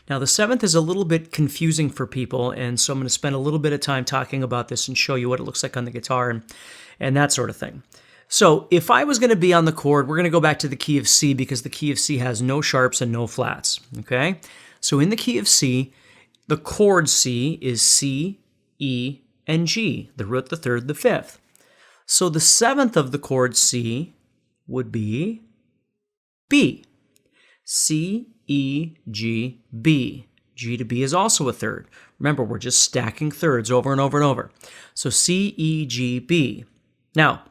Now, the 7th is a little bit confusing for people, and so I'm going to spend a little bit of time talking about this and show you what it looks like on the guitar and that sort of thing. So if I was going to be on the chord, we're going to go back to the key of C because the key of C has no sharps and no flats, okay? So in the key of C, the chord C is C, E, and G, the root, the third, the fifth. So the 7th of the chord C would be B. C, E, G, B. G to B is also a third. Remember, we're just stacking thirds over and over and over. So C, E, G, B. Now,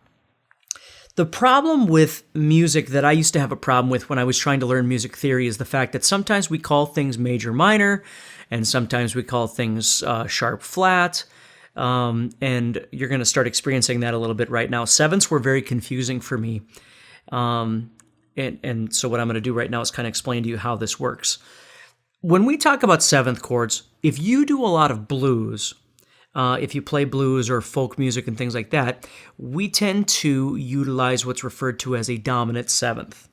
the problem with music that I used to have a problem with when I was trying to learn music theory is the fact that sometimes we call things major minor, and sometimes we call things sharp flat, and you're going to start experiencing that a little bit right now. Sevenths were very confusing for me, and so what I'm going to do right now is kind of explain to you how this works. When we talk about 7th chords, if you do a lot of blues, if you play blues or folk music and things like that, we tend to utilize what's referred to as a dominant 7th.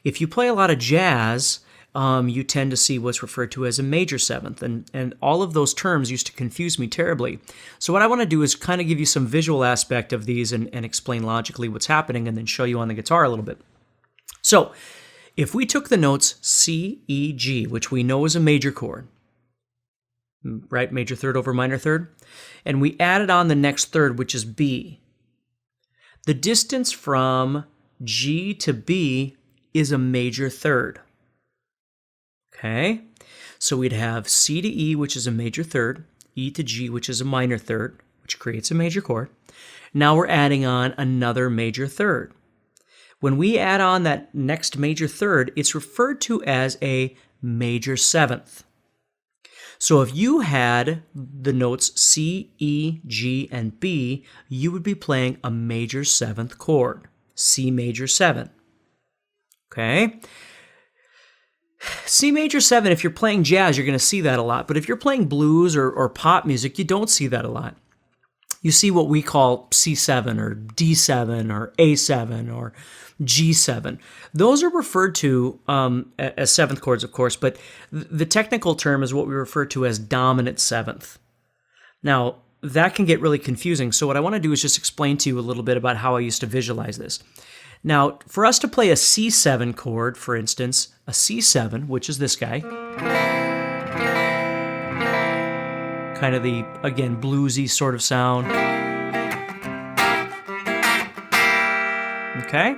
If you play a lot of jazz, you tend to see what's referred to as a major 7th, and all of those terms used to confuse me terribly. So what I want to do is kind of give you some visual aspect of these and explain logically what's happening and then show you on the guitar a little bit. So if we took the notes C, E, G, which we know is a major chord, right, major third over minor third, and we added on the next third, which is B, the distance from G to B is a major third. Okay, so we'd have C to E, which is a major third, E to G, which is a minor third, which creates a major chord. Now we're adding on another major third. When we add on that next major third, it's referred to as a major 7th. So if you had the notes C, E, G, and B, you would be playing a major 7th chord, C major 7. Okay? C major 7, if you're playing jazz, you're going to see that a lot. But if you're playing blues or pop music, you don't see that a lot. You see what we call C7 or D7 or A7 or G7. Those are referred to as 7th chords, of course, but the technical term is what we refer to as dominant 7th. Now, that can get really confusing, so what I want to do is just explain to you a little bit about how I used to visualize this. Now, for us to play a C7 chord, for instance, a C7, which is this guy, kind of the, again, bluesy sort of sound. Okay?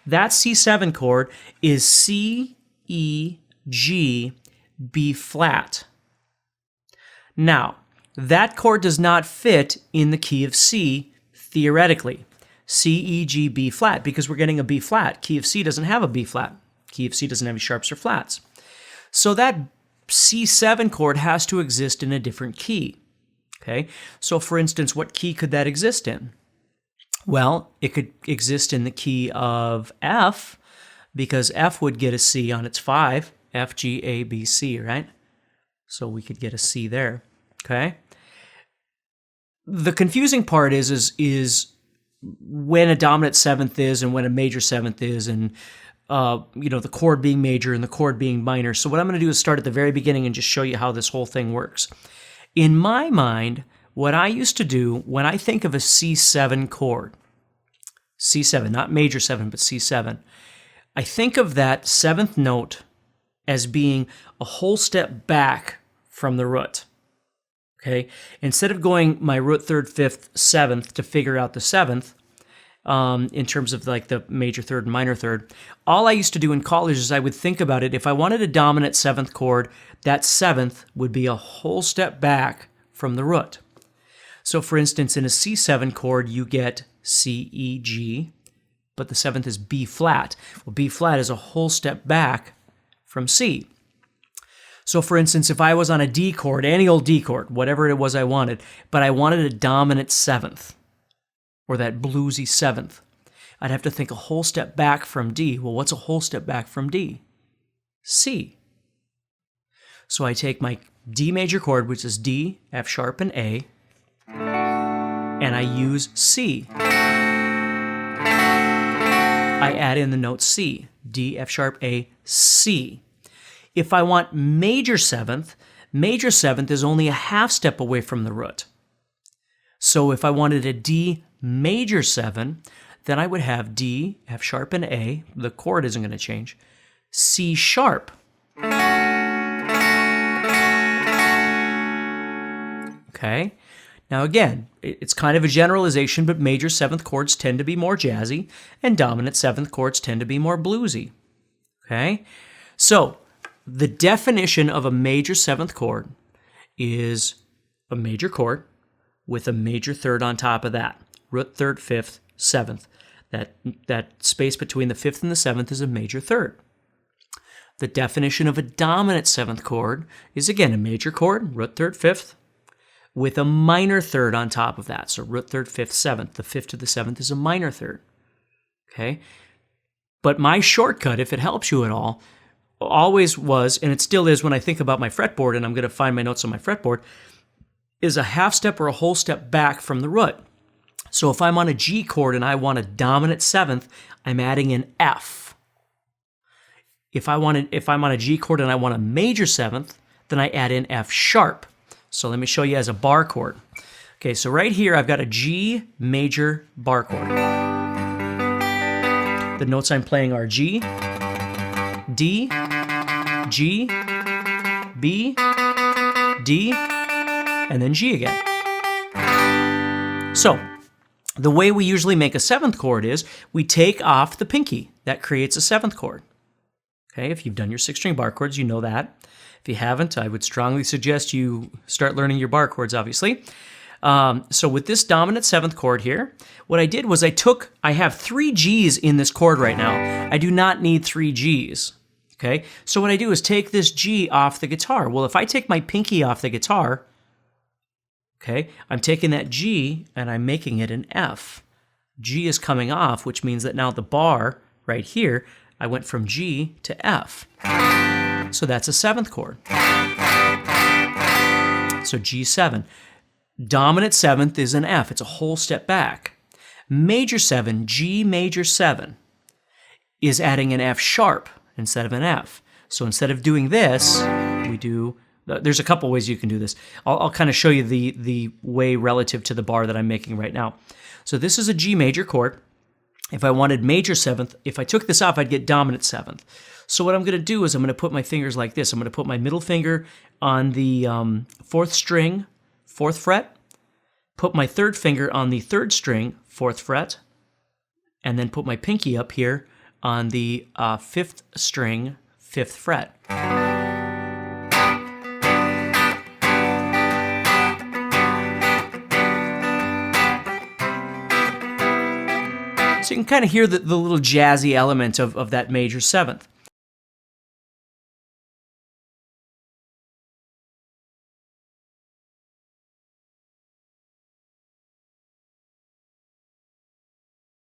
That C7 chord is C, E, G, B flat. Now, that chord does not fit in the key of C, theoretically. C, E, G, B flat, because we're getting a B flat. Key of C doesn't have a B flat. Key of C doesn't have any sharps or flats. So that C7 chord has to exist in a different key. Okay? So for instance, what key could that exist in? Well, it could exist in the key of F, because F would get a C on its 5, F, G, A, B, C, right? So we could get a C there, okay? The confusing part is when a dominant 7th is and when a major 7th is, and the chord being major and the chord being minor. So what I'm going to do is start at the very beginning and just show you how this whole thing works. In my mind, what I used to do when I think of a C7 chord, C7, not major 7, but C7, I think of that 7th note as being a whole step back from the root. Okay? Instead of going my root, 3rd, 5th, 7th to figure out the 7th, in terms of like the major 3rd and minor 3rd, all I used to do in college is I would think about it. If I wanted a dominant 7th chord, that 7th would be a whole step back from the root. So for instance, in a C7 chord, you get C, E, G, but the 7th is B flat. Well, B flat is a whole step back from C. So for instance, if I was on a D chord, any old D chord, whatever it was I wanted, but I wanted a dominant 7th, or that bluesy 7th, I'd have to think a whole step back from D. Well, what's a whole step back from D? C. So I take my D major chord, which is D, F sharp, and A, and I use C. I add in the note C, D, F sharp, A, C. If I want major seventh is only a half step away from the root. So if I wanted a D major 7, then I would have D, F sharp, and A. The chord isn't going to change. C sharp. Okay. Now again, it's kind of a generalization, but major 7th chords tend to be more jazzy, and dominant 7th chords tend to be more bluesy. Okay? So, the definition of a major 7th chord is a major chord with a major third on top of that. Root, third, fifth, seventh. That space between the fifth and the seventh is a major third. The definition of a dominant 7th chord is, again, a major chord, root, third, fifth, with a minor third on top of that. So root, third, fifth, seventh. The fifth to the seventh is a minor third. Okay? But my shortcut, if it helps you at all, always was, and it still is when I think about my fretboard, and I'm going to find my notes on my fretboard, is a half step or a whole step back from the root. So if I'm on a G chord and I want a dominant 7th, I'm adding an F. If I'm on a G chord and I want a major 7th, then I add in F sharp. So let me show you as a bar chord. Okay, so right here I've got a G major bar chord. The notes I'm playing are G, D, G, B, D, and then G again. So, the way we usually make a 7th chord is we take off the pinky. That creates a 7th chord. Okay, if you've done your 6-string bar chords, you know that. If you haven't, I would strongly suggest you start learning your bar chords, obviously. So with this dominant 7th chord here, what I did was I have 3 Gs in this chord right now. I do not need 3 Gs. Okay, so what I do is take this G off the guitar. Well, if I take my pinky off the guitar, okay, I'm taking that G and I'm making it an F. G is coming off, which means that now the bar right here, I went from G to F. So that's a 7th chord. So G7. Dominant 7th is an F. It's a whole step back. Major 7, G major 7, is adding an F sharp instead of an F. So instead of doing this, we do, there's a couple ways you can do this. I'll kind of show you the way relative to the bar that I'm making right now. So this is a G major chord. If I wanted major 7th, if I took this off, I'd get dominant 7th. So what I'm going to do is I'm going to put my fingers like this. I'm going to put my middle finger on the 4th string, 4th fret, put my 3rd finger on the 3rd string, 4th fret, and then put my pinky up here on the 5th string, 5th fret. So you can kind of hear the little jazzy element of that major 7th.